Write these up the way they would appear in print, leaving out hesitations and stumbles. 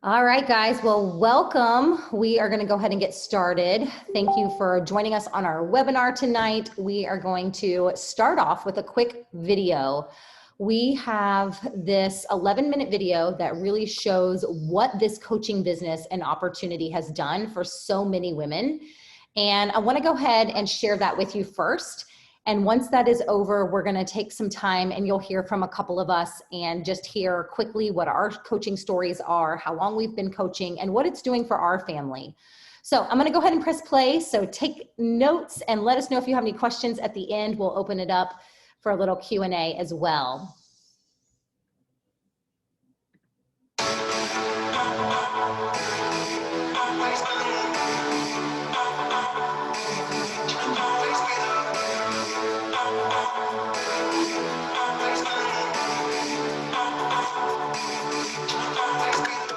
All right, guys. Well, welcome. We are going to go ahead and get started. Thank you for joining us on our webinar tonight. We are going to start off with a quick video. We have this 11-minute video that really shows what this coaching business and opportunity has done for so many women. And I want to go ahead and share that with you first. And once that is over, we're going to take some time and you'll hear from a couple of us and just hear quickly what our coaching stories are, how long we've been coaching, and what it's doing for our family. So I'm going to go ahead and press play. So take notes and let us know if you have any questions at the end. We'll open it up for a little Q&A as well.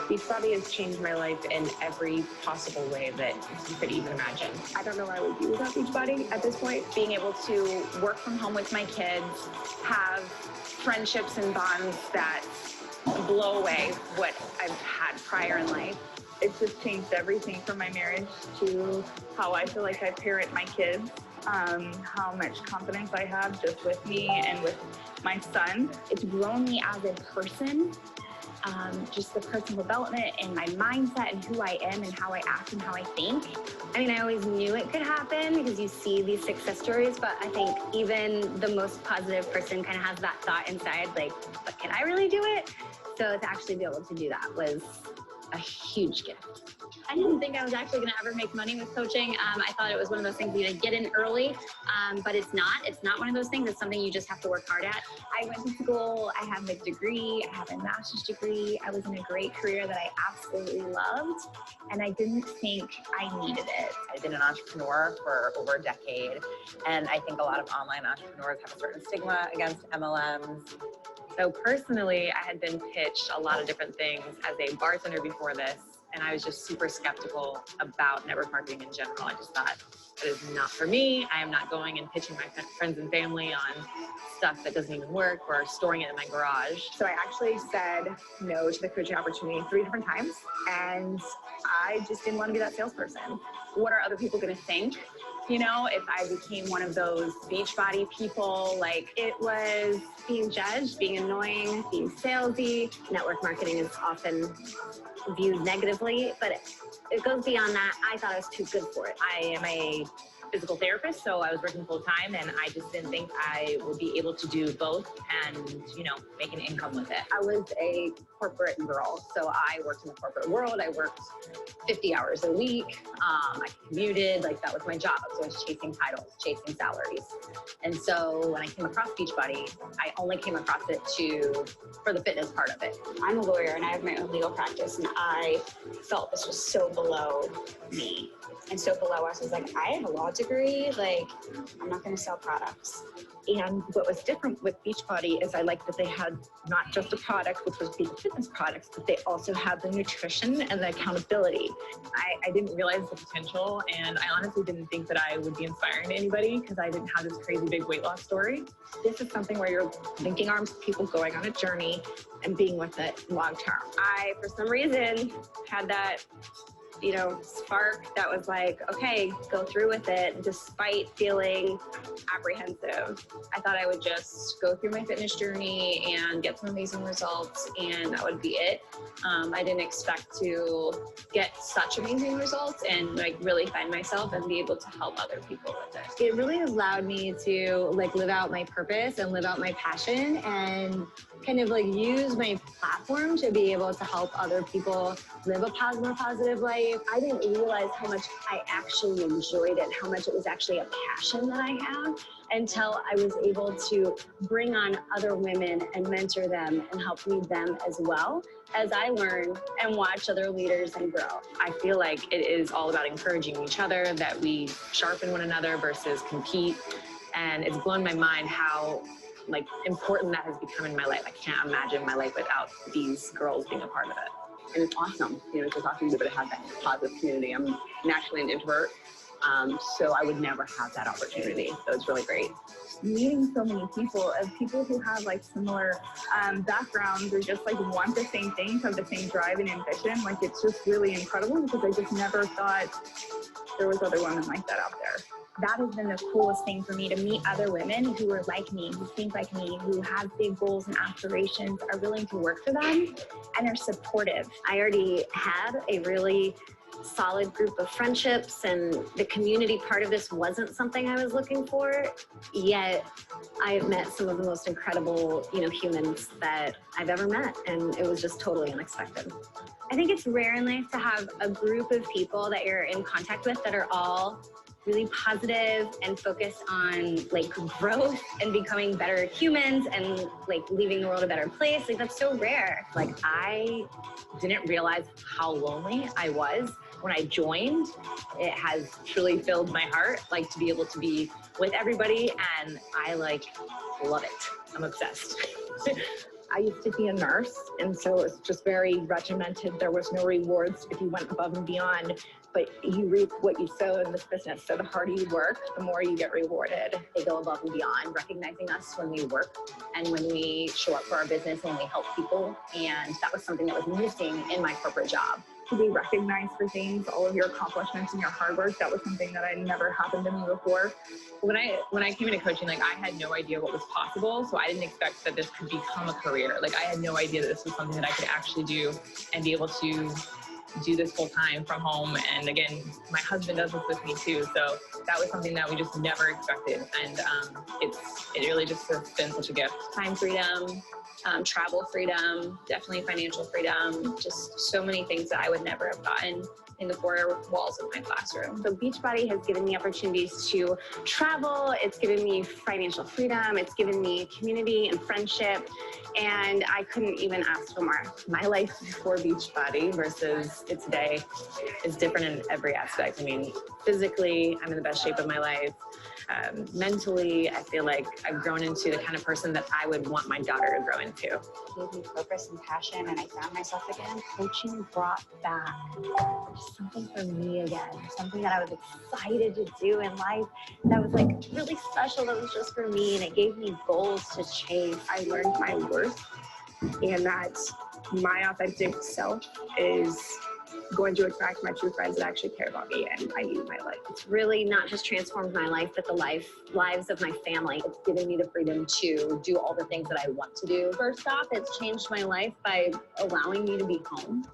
Beachbody has changed my life in every possible way that you could even imagine. I don't know where I would be without Beachbody at this point. Being able to work from home with my kids, have friendships and bonds that blow away what I've had prior in life. It's just changed everything from my marriage to how I feel like I parent my kids, how much confidence I have just with me and with my son. It's grown me as a person. Just the personal development and my mindset and who I am and how I act and how I think. I mean, I always knew it could happen because you see these success stories, but I think even the most positive person kind of has that thought inside, like, but can I really do it? So to actually be able to do that was a huge gift. I didn't think I was actually going to ever make money with coaching. I thought it was one of those things you get in early, but it's not. It's not one of those things. It's something you just have to work hard at. I went to school. I have a degree. I have a master's degree. I was in a great career that I absolutely loved, and I didn't think I needed it. I've been an entrepreneur for over a decade, and I think a lot of online entrepreneurs have a certain stigma against MLMs. So personally, I had been pitched a lot of different things as a bartender before this, and I was just super skeptical about network marketing in general. I just thought, that is not for me. I am not going and pitching my friends and family on stuff that doesn't even work or storing it in my garage. So I actually said no to the coaching opportunity 3 different times, and I just didn't want to be that salesperson. What are other people going to think? You know, if I became one of those Beachbody people, like It was being judged, being annoying, being salesy. Network marketing is often viewed negatively, but it goes beyond that. I thought I was too good for it. I am a physical therapist, so I was working full time, and I just didn't think I would be able to do both and, you know, make an income with it. I was a corporate girl, so I worked in the corporate world. I worked 50 hours a week. I commuted, like that was my job. So I was chasing titles, chasing salaries. And so when I came across Beachbody, I only came across it for the fitness part of it. I'm a lawyer and I have my own legal practice, and I felt this was so below me and so below us. I was like, I have a law degree, like, I'm not going to sell products. And what was different with Beachbody is I liked that they had not just a product, which was Beach Fitness products, but they also had the nutrition and the accountability. I didn't realize the potential, and I honestly didn't think that I would be inspiring to anybody because I didn't have this crazy big weight loss story. This is something where you're linking arms with people going on a journey and being with it long term. I, for some reason, had that, you know, spark that was like, okay, go through with it despite feeling apprehensive. I thought I would just go through my fitness journey and get some amazing results, and that would be it. I didn't expect to get such amazing results and like really find myself and be able to help other people with it. It really allowed me to like live out my purpose and live out my passion and kind of like use my platform to be able to help other people live a more positive life. I didn't realize how much I actually enjoyed it, how much it was actually a passion that I have, until I was able to bring on other women and mentor them and help lead them as well as I learn and watch other leaders and grow. I feel like it is all about encouraging each other, that we sharpen one another versus compete. And it's blown my mind how like important that has become in my life. I can't imagine my life without these girls being a part of it. And it's awesome, you know, just talking to people to have that positive community. I'm naturally an introvert, So I would never have that opportunity. So it's really great. Meeting so many people, of people who have like similar backgrounds or just like want the same things, have the same drive and ambition. Like it's just really incredible because I just never thought there was other women like that out there. That has been the coolest thing for me, to meet other women who are like me, who think like me, who have big goals and aspirations, are willing to work for them, and are supportive. I already had a really solid group of friendships, and the community part of this wasn't something I was looking for, yet I've met some of the most incredible, humans that I've ever met, and it was just totally unexpected. I think it's rare in life to have a group of people that you're in contact with that are all really positive and focused on like growth and becoming better humans and like leaving the world a better place. Like that's so rare. Like I didn't realize how lonely I was when I joined. It has truly filled my heart, like to be able to be with everybody, and I like love it. I'm obsessed. I used to be a nurse, and so it was just very regimented. There was no rewards if you went above and beyond, but you reap what you sow in this business. So the harder you work, the more you get rewarded. They go above and beyond, recognizing us when we work and when we show up for our business and we help people. And that was something that was missing in my corporate job. To be recognized for things, all of your accomplishments and your hard work, that was something that had never happened to me before. When I came into coaching, like I had no idea what was possible, so I didn't expect that this could become a career. Like I had no idea that this was something that I could actually do and be able to do this full time from home. And again, my husband does this with me too, so that was something that we just never expected, and it really just has been such a gift. Time freedom, travel freedom, definitely financial freedom, just so many things that I would never have gotten in the four walls of my classroom. So Beachbody has given me opportunities to travel. It's given me financial freedom. It's given me community and friendship. And I couldn't even ask for more. My life before Beachbody versus it today is different in every aspect. I mean, physically, I'm in the best shape of my life. Mentally, I feel like I've grown into the kind of person that I would want my daughter to grow into. It gave me purpose and passion, and I found myself again. Coaching brought back something for me again, something that I was excited to do in life that was like really special, that was just for me, and it gave me goals to chase. I learned my worth, and that my authentic self is going to attract my true friends that actually care about me and I need my life. It's really not just transformed my life, but the lives of my family. It's given me the freedom to do all the things that I want to do. First off, it's changed my life by allowing me to be home.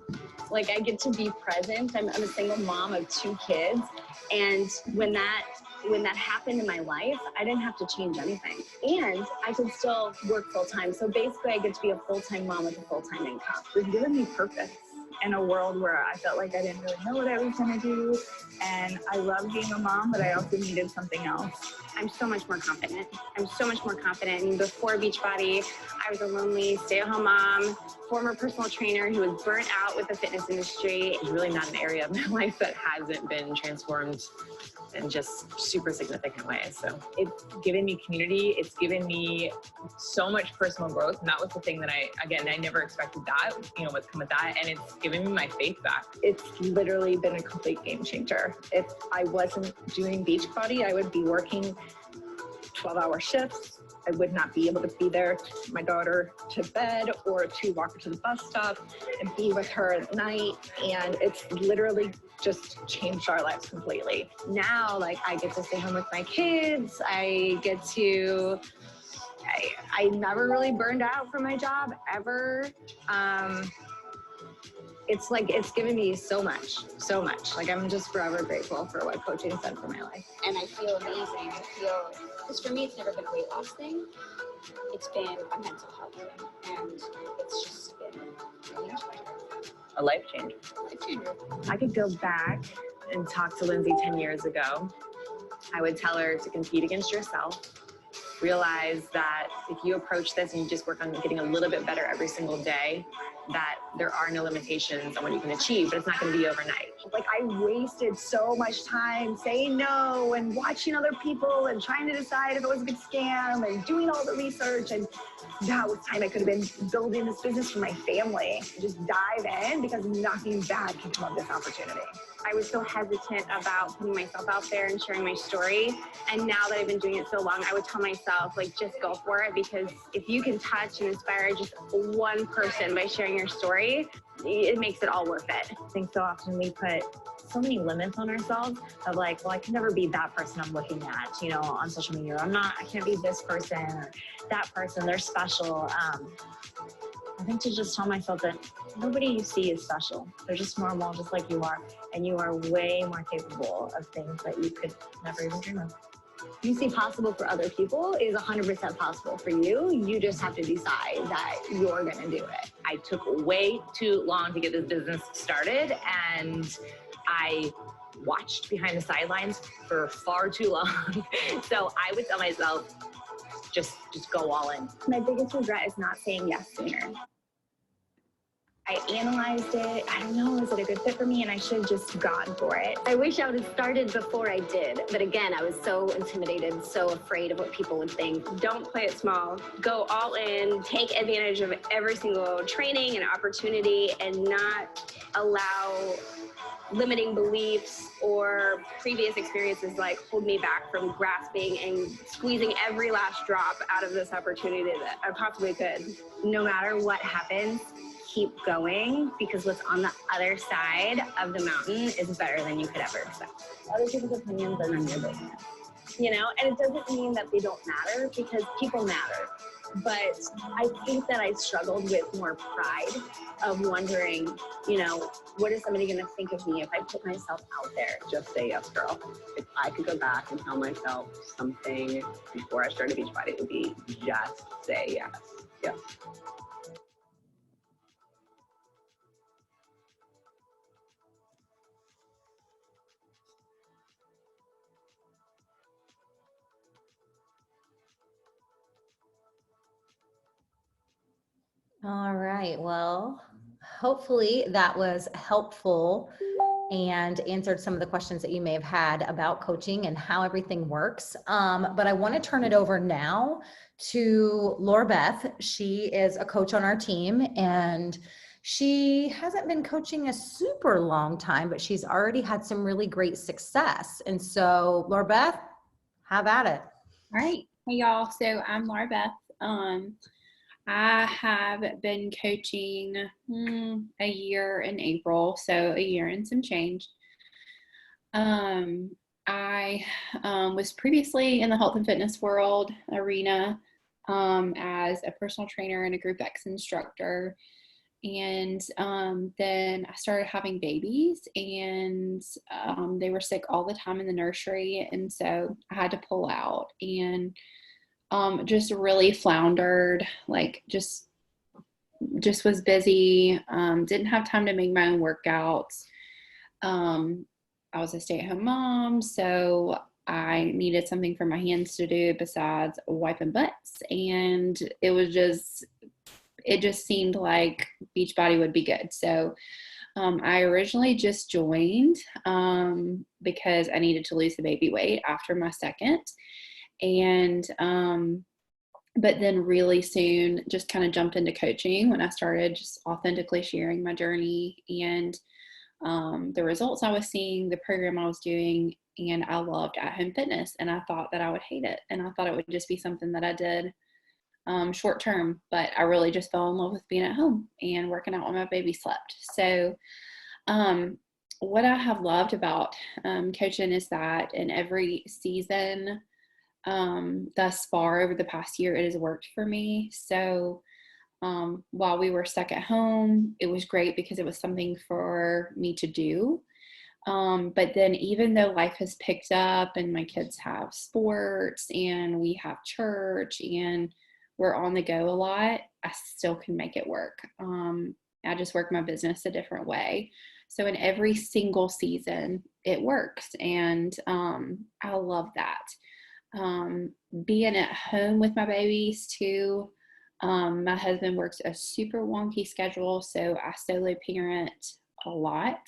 Like I get to be present. I'm a single mom of 2 kids. And when that happened in my life, I didn't have to change anything. And I could still work full time. So basically I get to be a full-time mom with a full-time income. It's given me purpose in a world where I felt like I didn't really know what I was going to do. And I love being a mom, but I also needed something else. I'm so much more confident. I'm so much more confident. And before Beachbody, I was a lonely stay-at-home mom, former personal trainer who was burnt out with the fitness industry. It's really not an area of my life that hasn't been transformed in just super significant ways. So it's given me community. It's given me so much personal growth. And that was the thing that I never expected that, what's come with that. And it's given me my faith back. It's literally been a complete game changer. If I wasn't doing Beachbody, I would be working 12-hour shifts. I would not be able to be there to put my daughter to bed or to walk her to the bus stop and be with her at night. And it's literally just changed our lives completely. Now, like I get to stay home with my kids. I never really burned out from my job ever. It's given me so much. Like I'm just forever grateful for what coaching has done for my life. And I feel amazing. Because for me, it's never been a weight loss thing. It's been a mental health thing. And it's just been A life change. I could go back and talk to Lindsay 10 years ago. I would tell her to compete against yourself. Realize that if you approach this and you just work on getting a little bit better every single day, that there are no limitations on what you can achieve, but it's not going to be overnight. Like I wasted so much time saying no and watching other people and trying to decide if it was a good scam and doing all the research. And that was time I could have been building this business for my family. Just dive in because nothing bad can come of this opportunity. I was so hesitant about putting myself out there and sharing my story. And now that I've been doing it so long, I would tell myself, like, just go for it, because if you can touch and inspire just one person by sharing your story, it makes it all worth it. I think so often we put so many limits on ourselves of like, well, I can never be that person I'm looking at, you know, on social media. I can't be this person or that person. They're special. I think to just tell myself that nobody you see is special. They're just normal, just like you are. And you are way more capable of things that you could never even dream of. You see possible for other people is 100% possible for you. You just have to decide that you're going to do it. I took way too long to get this business started, and I watched behind the sidelines for far too long. So I would tell myself, just go all in. My biggest regret is not saying yes sooner. I analyzed it. I don't know, is it a good fit for me? And I should have just gone for it. I wish I would have started before I did. But again, I was so intimidated, so afraid of what people would think. Don't play it small. Go all in. Take advantage of every single training and opportunity, and not allow limiting beliefs or previous experiences like hold me back from grasping and squeezing every last drop out of this opportunity that I possibly could. No matter what happens, keep going, because what's on the other side of the mountain is better than you could ever expect. Other people's opinions are none of your business. You know, and it doesn't mean that they don't matter, because people matter. But I think that I struggled with more pride of wondering, you know, what is somebody going to think of me if I put myself out there? Just say yes, girl. If I could go back and tell myself something before I started Beachbody, it would be just say yes. Yes. All right, well, hopefully that was helpful and answered some of the questions that you may have had about coaching and how everything works. But I want to turn it over now to Laura Beth. She is a coach on our team, and she hasn't been coaching a super long time, but she's already had some really great success. And so, Laura Beth, have at it. All right. Hey, y'all. So I'm Laura Beth. I have been coaching a year in April, so a year and some change. I was previously in the health and fitness world arena as a personal trainer and a Group X instructor. And then I started having babies, and they were sick all the time in the nursery. And so I had to pull out, and just really floundered, like just was busy, didn't have time to make my own workouts. I was a stay-at-home mom, so I needed something for my hands to do besides wiping butts. And it just seemed like Beachbody would be good. So I originally just joined because I needed to lose the baby weight after my second. And but then really soon just kind of jumped into coaching when I started just authentically sharing my journey and the results I was seeing, the program I was doing. And I loved at-home fitness, and I thought that I would hate it, and I thought it would just be something that I did short term, but I really just fell in love with being at home and working out when my baby slept. So what I have loved about coaching is that in every season thus far over the past year, it has worked for me. So while we were stuck at home, it was great because it was something for me to do. But then even though life has picked up and my kids have sports and we have church and we're on the go a lot, I still can make it work. I just work my business a different way. So in every single season, it works. And I love that. Being at home with my babies too. My husband works a super wonky schedule, so I solo parent a lot.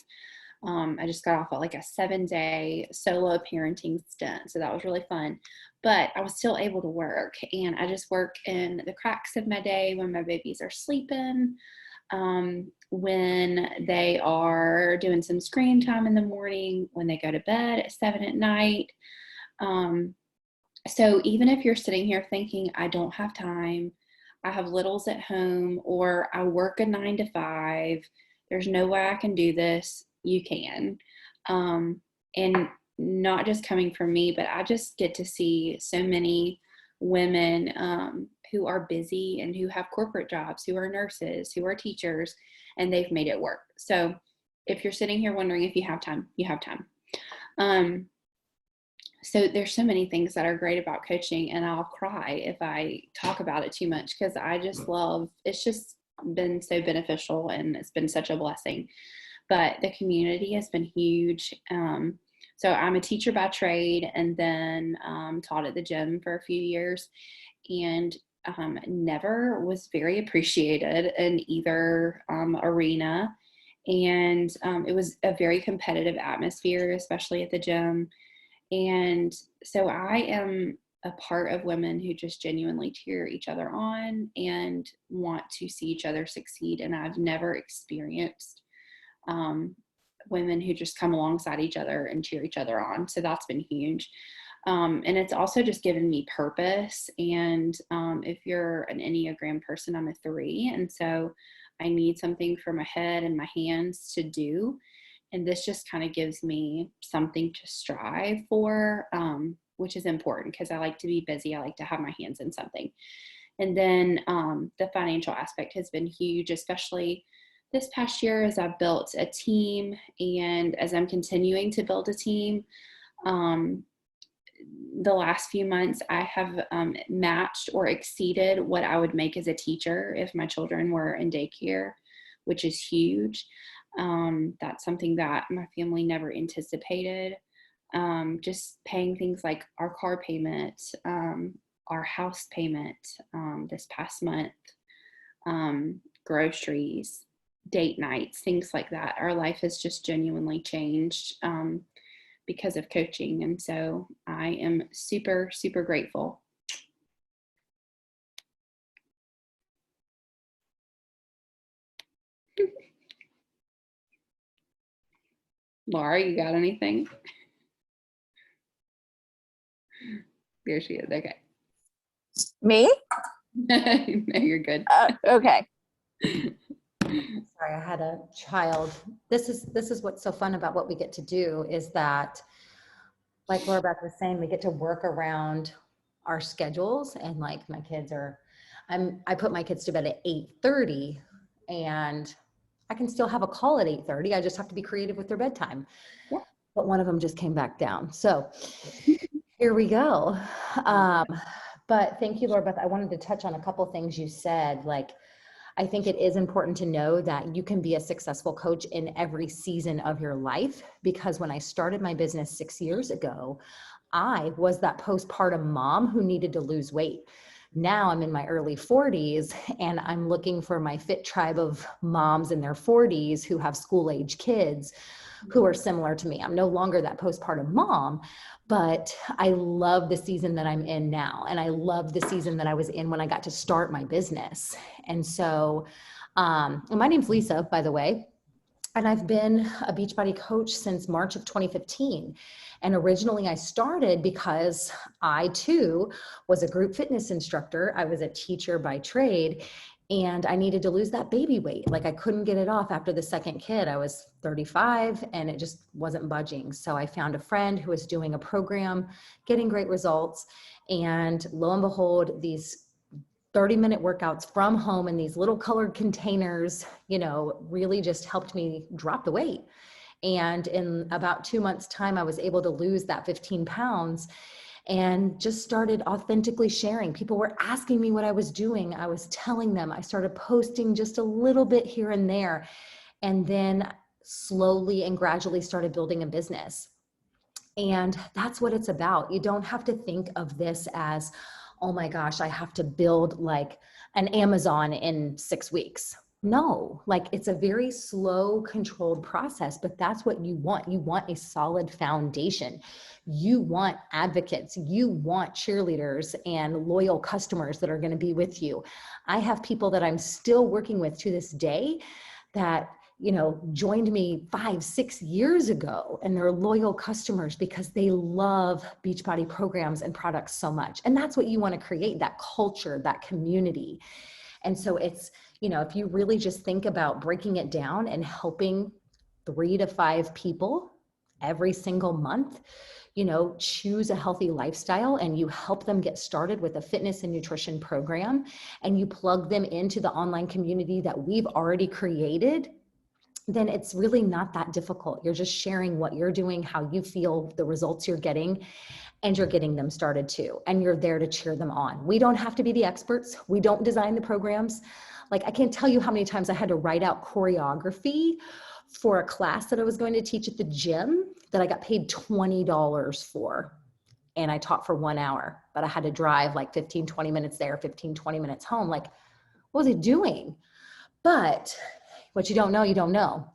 I just got off at like a 7-day solo parenting stint. So that was really fun. But I was still able to work, and I just work in the cracks of my day when my babies are sleeping, when they are doing some screen time in the morning, when they go to bed at 7 at night. So even if you're sitting here thinking, I don't have time, I have littles at home, or I work a 9 to 5, there's no way I can do this, you can. And not just coming from me, but I just get to see so many women who are busy and who have corporate jobs, who are nurses, who are teachers, and they've made it work. So if you're sitting here wondering if you have time, you have time. So there's so many things that are great about coaching, and I'll cry if I talk about it too much, because I just love, it's just been so beneficial and it's been such a blessing. But the community has been huge. So I'm a teacher by trade, and then taught at the gym for a few years, and never was very appreciated in either arena. And it was a very competitive atmosphere, especially at the gym. And so I am a part of women who just genuinely cheer each other on and want to see each other succeed. And I've never experienced women who just come alongside each other and cheer each other on. So that's been huge. And it's also just given me purpose. And if you're an Enneagram person, I'm a 3. And so I need something for my head and my hands to do. And this just kind of gives me something to strive for, which is important because I like to be busy. I like to have my hands in something. And then the financial aspect has been huge, especially this past year as I've built a team, and as I'm continuing to build a team. The last few months, I have matched or exceeded what I would make as a teacher if my children were in daycare, which is huge. That's something that my family never anticipated. Just paying things like our car payment, our house payment this past month, groceries, date nights, things like that. Our life has just genuinely changed because of coaching. And so I am super, super grateful. Laura, you got anything? There she is. Okay. Me? No, you're good. Okay. Sorry, I had a child. This is what's so fun about what we get to do is that, like Laura Beth was saying, we get to work around our schedules. And like my kids are, I put my kids to bed at 8:30, and I can still have a call at 8:30. I just have to be creative with their bedtime. Yeah. But one of them just came back down. So here we go. But thank you, Laura Beth. I wanted to touch on a couple things you said. Like, I think it is important to know that you can be a successful coach in every season of your life, because when I started my business 6 years ago, I was that postpartum mom who needed to lose weight. Now I'm in my early 40s, and I'm looking for my fit tribe of moms in their 40s who have school-age kids who are similar to me. I'm no longer that postpartum mom, but I love the season that I'm in now. And I love the season that I was in when I got to start my business. And so my name's Lisa, by the way, and I've been a Beachbody coach since March of 2015. And originally I started because I too was a group fitness instructor. I was a teacher by trade, and I needed to lose that baby weight. Like, I couldn't get it off after the second kid. I was 35 and it just wasn't budging. So I found a friend who was doing a program, getting great results. And lo and behold, these 30-minute workouts from home in these little colored containers, really just helped me drop the weight. And in about 2 months' time, I was able to lose that 15 pounds. And just started authentically sharing. People were asking me what I was doing. I was telling them. I started posting just a little bit here and there. And then slowly and gradually started building a business. And that's what it's about. You don't have to think of this as, oh my gosh, I have to build like an Amazon in 6 weeks. No, like it's a very slow, controlled process, but that's what you want. You want a solid foundation. You want advocates. You want cheerleaders and loyal customers that are going to be with you. I have people that I'm still working with to this day that, you know, joined me 5-6 years ago, and they're loyal customers because they love Beachbody programs and products so much. And that's what you want to create, that culture, that community. And so it's, you know, if you really just think about breaking it down and helping 3 to 5 people every single month, you know, choose a healthy lifestyle, and you help them get started with a fitness and nutrition program, and you plug them into the online community that we've already created, then it's really not that difficult. You're just sharing what you're doing, how you feel, the results you're getting, and you're getting them started too. And you're there to cheer them on. We don't have to be the experts. We don't design the programs. Like, I can't tell you how many times I had to write out choreography for a class that I was going to teach at the gym that I got paid $20 for. And I taught for 1 hour, but I had to drive like 15, 20 minutes there, 15, 20 minutes home. Like, what was I doing? But what you don't know, you don't know.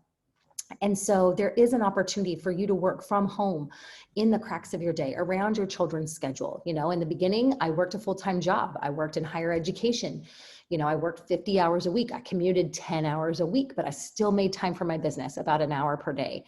And so there is an opportunity for you to work from home in the cracks of your day around your children's schedule. You know, in the beginning, I worked a full-time job. I worked in higher education. You know, I worked 50 hours a week. I commuted 10 hours a week, but I still made time for my business, about an hour per day.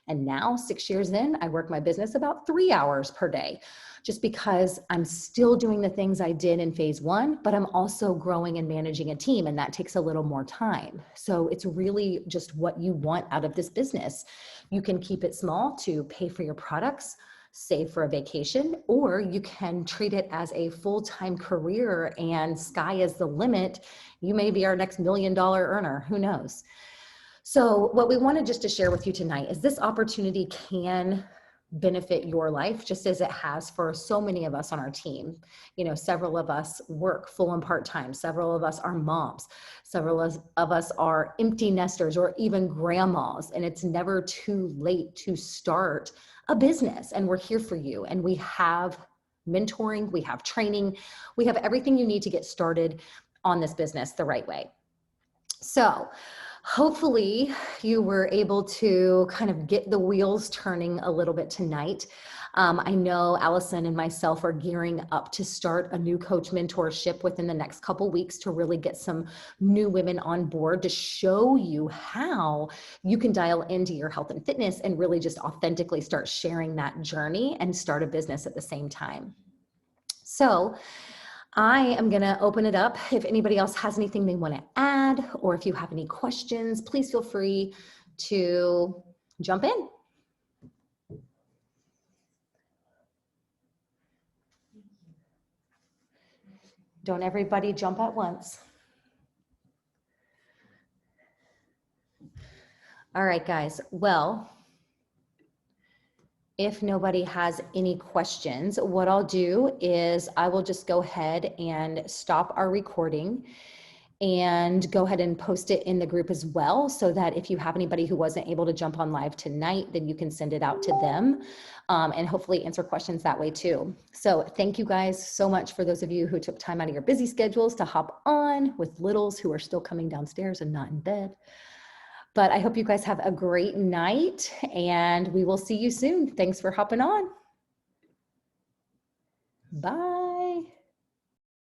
And now 6 years in, I work my business about 3 hours per day, just because I'm still doing the things I did in phase 1, but I'm also growing and managing a team, and that takes a little more time. So it's really just what you want out of this business. You can keep it small to pay for your products, save for a vacation, or you can treat it as a full-time career and sky is the limit. You may be our next $1 million earner, who knows? So what we wanted just to share with you tonight is this opportunity can benefit your life just as it has for so many of us on our team. You know, several of us work full and part-time. Several of us are moms. Several of us are empty nesters or even grandmas, and it's never too late to start a business. And we're here for you. And we have mentoring, we have training, we have everything you need to get started on this business the right way. So hopefully you were able to kind of get the wheels turning a little bit tonight. I know Allison and myself are gearing up to start a new coach mentorship within the next couple weeks to really get some new women on board to show you how you can dial into your health and fitness and really just authentically start sharing that journey and start a business at the same time. So I am going to open it up. If anybody else has anything they want to add, or if you have any questions, please feel free to jump in. Don't everybody jump at once. All right, guys. Well, if nobody has any questions, what I'll do is I will just go ahead and stop our recording and go ahead and post it in the group as well, so that if you have anybody who wasn't able to jump on live tonight, then you can send it out to them and hopefully answer questions that way too. So thank you guys so much for those of you who took time out of your busy schedules to hop on with littles who are still coming downstairs and not in bed. But I hope you guys have a great night, and we will see you soon. Thanks for hopping on. Bye.